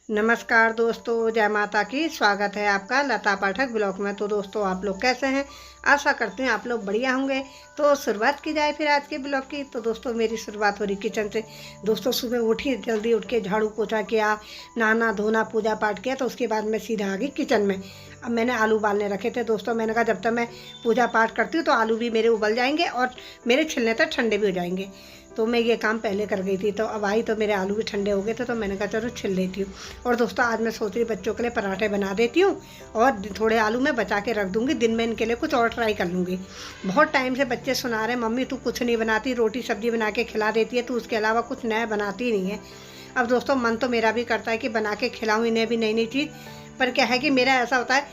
नमस्कार दोस्तों, जय माता की। स्वागत है आपका लता पाठक ब्लॉग में। तो दोस्तों, आप लोग कैसे हैं? आशा करते हैं आप लोग बढ़िया होंगे। तो शुरुआत की जाए फिर आज के ब्लॉग की। तो दोस्तों, मेरी शुरुआत हो रही किचन से। दोस्तों, सुबह उठी, जल्दी उठ के झाड़ू पोछा किया, नहाना धोना पूजा पाठ किया। तो उसके बाद मैं सीधा आ गई किचन में। अब मैंने आलू उबालने रखे थे दोस्तों। मैंने कहा जब तक मैं पूजा पाठ करती हूँ तो आलू भी मेरे उबल जाएंगे और मेरे छिलने तक ठंडे भी हो जाएंगे। तो मैं ये काम पहले कर गई थी। तो अब आई तो मेरे आलू भी ठंडे हो गए थे। तो मैंने कहा चलो छिल लेती हूँ। और दोस्तों, आज मैं सोच रही बच्चों के लिए पराठे बना देती हूँ और थोड़े आलू मैं बचा के रख दूँगी। दिन में इनके लिए कुछ और ट्राई कर लूँगी। बहुत टाइम से बच्चे सुना रहे मम्मी तू कुछ नहीं बनाती, रोटी सब्जी बना के खिला देती है, तू उसके अलावा कुछ नया बनाती नहीं है। अब दोस्तों, मन तो मेरा भी करता है कि बना के खिलाऊँ इन्हें भी नई नई चीज़। पर क्या है कि मेरा ऐसा होता है,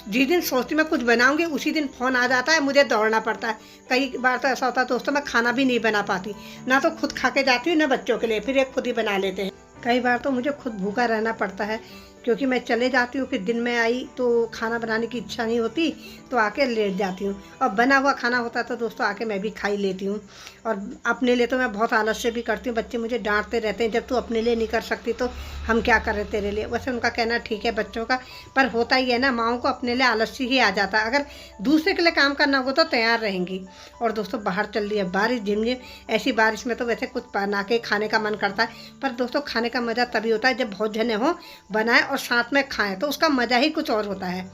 जिस दिन सोचती मैं कुछ बनाऊंगी उसी दिन फ़ोन आ जाता है, मुझे दौड़ना पड़ता है। कई बार तो ऐसा होता है दोस्तों, मैं खाना भी नहीं बना पाती, ना तो खुद खा के जाती हूँ ना बच्चों के लिए, फिर एक खुद ही बना लेते हैं। कई बार तो मुझे खुद भूखा रहना पड़ता है, क्योंकि मैं चले जाती हूँ, फिर दिन में आई तो खाना बनाने की इच्छा नहीं होती, तो आके लेट जाती हूँ। और बना हुआ खाना होता है तो दोस्तों आके मैं भी खा ही लेती हूँ। और अपने लिए तो मैं बहुत आलस से भी करती हूँ। बच्चे मुझे डांटते रहते हैं, जब तू अपने लिए नहीं कर सकती तो हम क्या करें तेरे लिए। वैसे उनका कहना ठीक है बच्चों का, पर होता ही है ना, माँओं को अपने लिए आलस्य ही आ जाता है। अगर दूसरे के लिए काम करना हो तो तैयार रहेंगी। और दोस्तों, बाहर चल रही है बारिश झिमझिम। ऐसी बारिश में तो वैसे कुछ बना के खाने का मन करता है, पर दोस्तों खाने का मज़ा तभी होता है जब बहुत जने हों, बनाए और साथ में खाएं, तो उसका मज़ा ही कुछ और होता है।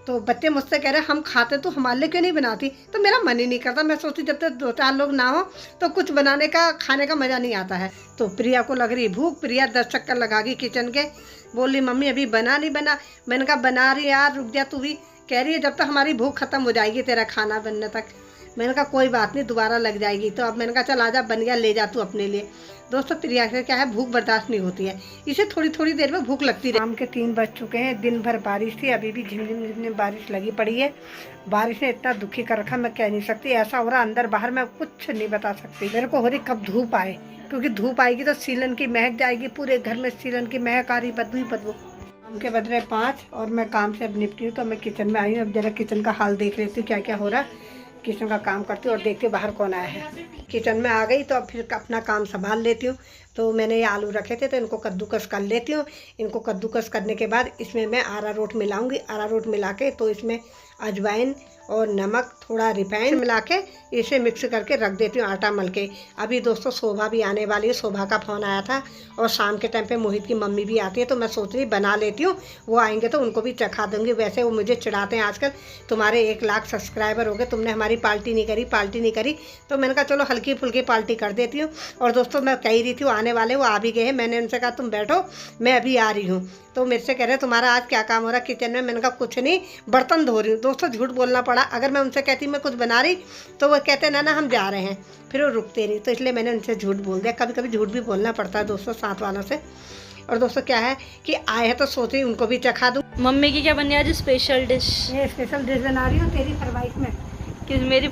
तो बच्चे मुझसे कह रहे हम खाते तो हमारे लिए क्यों नहीं बनाती, तो मेरा मन ही नहीं करता। मैं सोचती जब तक 2-4 लोग ना हो तो कुछ बनाने का खाने का मज़ा नहीं आता है। तो प्रिया को लग रही भूख। प्रिया 10 चक्कर लगा गई किचन के, बोल रही मम्मी अभी बना नहीं बना। मैंने कहा बना रही यार, रुक जा तू भी। कह रही है जब तक हमारी भूख खत्म हो जाएगी तेरा खाना बनने तक। मैंने कहा कोई बात नहीं, दोबारा लग जाएगी। तो अब मैंने कहा चल आजा, बन गया, ले जा तू अपने लिए। दोस्तों, प्रिया से क्या है, भूख बर्दाश्त नहीं होती है, इसे थोड़ी थोड़ी देर में भूख लगती रही। शाम के 3 बज चुके हैं। दिन भर बारिश थी, अभी भी झिमझिम झिमझिम बारिश लगी पड़ी है। बारिश ने इतना दुखी कर रखा, मैं कह नहीं सकती। ऐसा हो रहा अंदर बाहर, मैं कुछ नहीं बता सकती। मेरे को हो रही कब धूप आए, क्योंकि धूप आएगी तो सीलन की महक जाएगी, पूरे घर में सीलन की महक आ रही, बदबू ही बदबू। शाम के बज रहे 5 और मैं काम से अब निपटी हूँ। तो मैं किचन में आई हूँ। अब जरा किचन का हाल देख लेती हूँ क्या क्या हो रहा है। किचन का काम करती हूँ और देखती हूँ बाहर कौन आया है। किचन में आ गई तो अब फिर अपना काम संभाल लेती हूँ। तो मैंने ये आलू रखे थे तो इनको कद्दूकस कर लेती हूँ। इनको कद्दूकस करने के बाद इसमें मैं अरारोट मिलाऊंगी। अरारोट मिला के तो इसमें अजवाइन और नमक, थोड़ा रिफाइंड मिला के इसे मिक्स करके रख देती हूँ, आटा मल के। अभी दोस्तों शोभा भी आने वाली है। शोभा का फ़ोन आया था और शाम के टाइम पे मोहित की मम्मी भी आती है, तो मैं सोच रही बना लेती हूँ। वो आएंगे तो उनको भी चखा दूँगी। वैसे वो मुझे चिढ़ाते हैं आजकल, तुम्हारे 1 लाख सब्सक्राइबर हो गए, तुमने हमारी पार्टी नहीं करी। तो मैंने कहा चलो हल्की फुल्की पार्टी कर देती हूँ। और दोस्तों, मैं कह रही थी वो आने वाले, वो आ भी गए हैं। मैंने उनसे कहा तुम बैठो, मैं अभी आ रही हूँ। तो मेरे से कह रहे तुम्हारा आज क्या काम हो रहा है किचन में। मैंने कहा कुछ नहीं, बर्तन धो रही हूँ। दोस्तों, झूठ बोलना पड़ा। अगर मैं उनसे कहती मैं कुछ बना रही तो वो कहते ना हम जा रहे हैं, फिर वो रुकते नहीं। तो इसलिए मैंने उनसे झूठ बोल दिया। कभी कभी झूठ भी बोलना पड़ता है दोस्तों साथ वालों से। और दोस्तों क्या है कि आए हैं तो सोची उनको भी चखा दूँ। मम्मी की क्या बन रही है आज स्पेशल डिश? ये स्पेशल डिश बना रही हूँ तेरी फरमाइश में। कि मेरी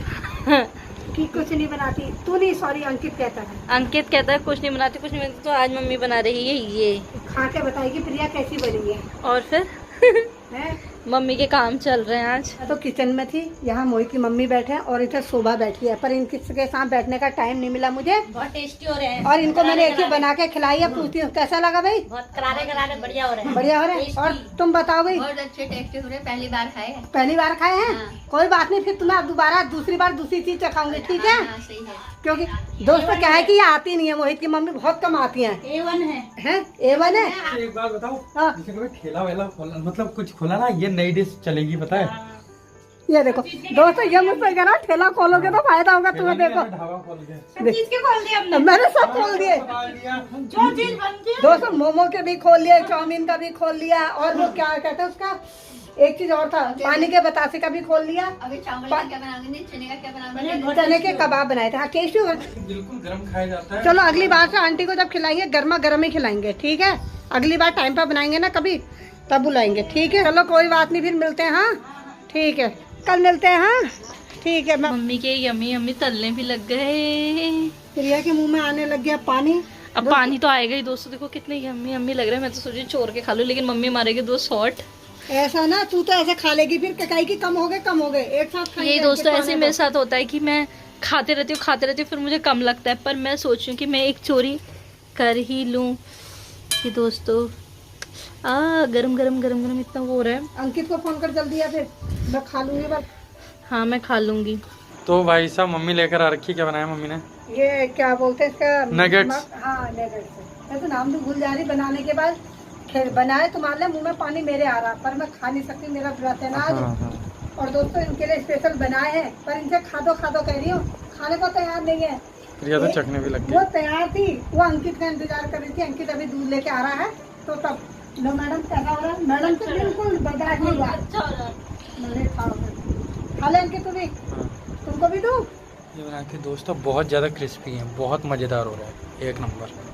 कि कुछ नहीं बनाती तू, नहीं सॉरी अंकित कहता है। अंकित कहता है कुछ नहीं बनाती, कुछ नहीं बनाती। तो आज मम्मी बना रही है ये, खा के बताएगी प्रिया कैसी बनी है। और फिर है मम्मी के काम चल रहे हैं आज। मैं तो किचन में थी, यहाँ मोहित की मम्मी बैठे हैं और इधर शोभा बैठी है, पर इनके साथ बैठने का टाइम नहीं मिला मुझे। बहुत टेस्टी हो रहे हैं और इनको मैंने एक ही बना के खिलाई है। पूछती हूँ कैसा लगा भाई। बहुत करारे बढ़िया हो रहे हैं। बढ़िया हो रहे हैं। और तुम बताओ भाई। बहुत अच्छे टेस्टी हो रहे हैं, पहली बार खाए हैं। पहली बार खाए हैं? हाँ। कोई बात नहीं, फिर तुम्हें अब दोबारा दूसरी बार दूसरी चीज चखाऊंगी, ठीक है? हाँ, सही है। क्योंकि दोस्तों क्या है कि ये आती नहीं है, मोहित की मम्मी बहुत कम आती हैं। A1 है। A1 है। एक बात बताओ, हाँ। जैसे कभी ठेला वेला खोला, मतलब कुछ खोला ना, ये नई डिश चलेगी पता है। ये देखो दोस्तों, ये मुझसे कह रहा ठेला खोलोगे तो फायदा होगा तुम्हें। देखो ढाबा खोल के सब चीज के खोल दिए हमने। मैंने सब खोल दिए जो चीज बनती है। दोस्तों। मोमो के भी खोल लिए, चाउमीन का भी खोल लिया, और वो क्या कहते हैं उसका, एक चीज और था, पानी के बतासे का भी खोल लिया। अभी चावल का क्या बनाओगे, चने का क्या बनाओगे? चने के कबाब बनाए थे। हाँ टेस्टी हुआ। बिल्कुल गर्म खाया जाता है। चलो अगली बार से आंटी को जब खिलाएंगे गर्मा गर्म ही खिलाएंगे, ठीक है? अगली बार टाइम पर बनाएंगे ना कभी, तब बुलाएंगे, ठीक है? चलो कोई बात नहीं, फिर मिलते हैं। हाँ ठीक है, कल मिलते हैं। हाँ ठीक है। मम्मी के यम्मी यम्मी तलने भी लग गए। प्रिया के मुंह में आने लग गया पानी। अब पानी तो आएगा ही दोस्तों। देखो कितने यम्मी यम्मी लग रहे हैं। मैं तो सोची चोर के खा लूं, लेकिन मम्मी मारेगी 2 शॉट। ऐसा ना, तू तो ऐसे खा लेगी फिर ककाई की कम हो गए एक साथ खाएंगे। ये दोस्तों ऐसे मेरे साथ होता है कि मैं खाते रहती हूँ, फिर मुझे कम लगता है। पर मैं सोच रही हूँ कि मैं एक चोरी कर ही लूँ। कि दोस्तों गरम गरम गरम गरम इतना वो हो रहा है। अंकित को फोन कर जल्दी, या फिर मैं खा लूंगी बस। हाँ मैं खा लूंगी। तो भाई साहब मम्मी लेकर आ रखी, क्या बनाया मम्मी ने? ये क्या बोलते हैं इसका? नगेट्स। हाँ नगेट्स। मैं तो नाम भी भूल जा रही। बनाने के बाद खैर बनाए तो मान ले मुंह में पानी मेरे आ रहा, पर मैं खा नहीं सकती, मेरा व्रत है ना आज। हाँ। और दोस्तों इनके लिए स्पेशल बनाए हैं, पर इनसे खा दो कह रही हूँ, खाने को तैयार नहीं है। प्रिया तो चखने भी लग वो गई। तैयार थी, वो अंकित का इंतजार कर रही थी। अंकित अभी दूध लेके आ रहा है तो तब लो मैडम कैसा हो रहा है? मैडम तो बिल्कुल बर्दाश्त नहीं हुआ। मैंने खा ले अंकित, तू भी, हाँ। तुमको भी दूं? ये बना के दोस्तों बहुत ज़्यादा क्रिस्पी है, बहुत मज़ेदार हो रहा है, एक नंबर।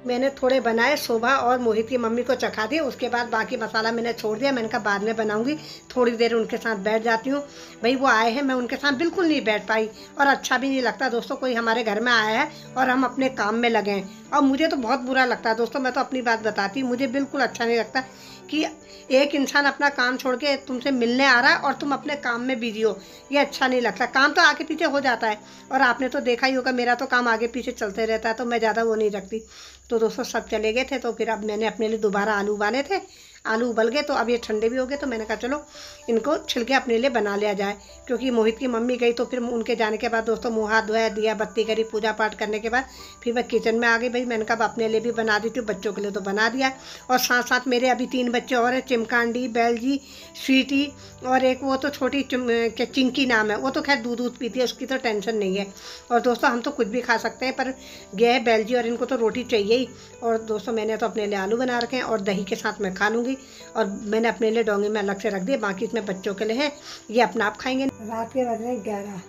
मैंने थोड़े बनाए, शोभा और मोहित की मम्मी को चखा दिए, उसके बाद बाकी मसाला मैंने छोड़ दिया। मैंने कहा बाद में बनाऊंगी, थोड़ी देर उनके साथ बैठ जाती हूँ। भाई वो आए हैं, मैं उनके साथ बिल्कुल नहीं बैठ पाई और अच्छा भी नहीं लगता दोस्तों, कोई हमारे घर में आया है और हम अपने काम में लगे हैं। और मुझे तो बहुत बुरा लगता है दोस्तों, मैं तो अपनी बात बताती हूँ, मुझे बिल्कुल अच्छा नहीं लगता कि एक इंसान अपना काम छोड़ के तुमसे मिलने आ रहा है और तुम अपने काम में बिजी हो। ये अच्छा नहीं लगता। काम तो आगे पीछे हो जाता है, और आपने तो देखा ही होगा मेरा तो काम आगे पीछे चलते रहता है, तो मैं ज़्यादा वो नहीं रखती। तो दोस्तों सब चले गए थे, तो फिर अब मैंने अपने लिए दोबारा आलू उबाले थे। आलू उबल गए तो अब ये ठंडे भी हो गए, तो मैंने कहा चलो इनको छिलके अपने लिए बना लिया जाए। क्योंकि मोहित की मम्मी गई तो फिर उनके जाने के बाद दोस्तों मुँह हाथ धोया, दिया बत्ती करी, पूजा पाठ करने के बाद फिर मैं किचन में आ गई। भाई मैंने कहा अपने लिए भी बना देती हूँ, बच्चों के लिए तो बना दिया। और साथ साथ मेरे अभी 3 बच्चे और हैं, चिमकांडी, बैलजी, स्वीटी, और एक वो तो छोटी चिंकी नाम है, वो तो खैर दूध पीती है, उसकी तो टेंशन नहीं है। और दोस्तों हम तो कुछ भी खा सकते हैं, पर गए है बैलजी और इनको तो रोटी चाहिए ही। और दोस्तों मैंने तो अपने लिए आलू बना रखे हैं और दही के साथ मैं खा लूँगी। और मैंने अपने लिए डोंगे में अलग से रख दिए, बाकी इसमें बच्चों के लिए हैं, ये अपना आप खाएंगे। रात के बज रहे 11,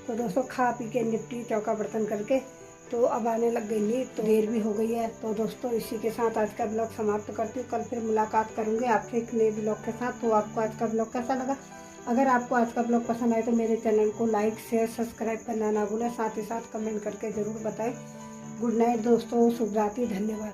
तो दोस्तों खा पी के निपटी चौका बर्तन करके तो अब आने लग गई नींद, तो देर भी हो गई है। तो दोस्तों इसी के साथ आज का ब्लॉग समाप्त करती हूँ। कल फिर मुलाकात करूँगी आपसे एक नए ब्लॉग के साथ। तो आपको आज का ब्लॉग कैसा लगा? अगर आपको आज का ब्लॉग पसंद आए तो मेरे चैनल को लाइक शेयर सब्सक्राइब करना ना भूलें, साथ ही साथ कमेंट करके ज़रूर बताएं। गुड नाइट दोस्तों, शुभ रात्रि, धन्यवाद।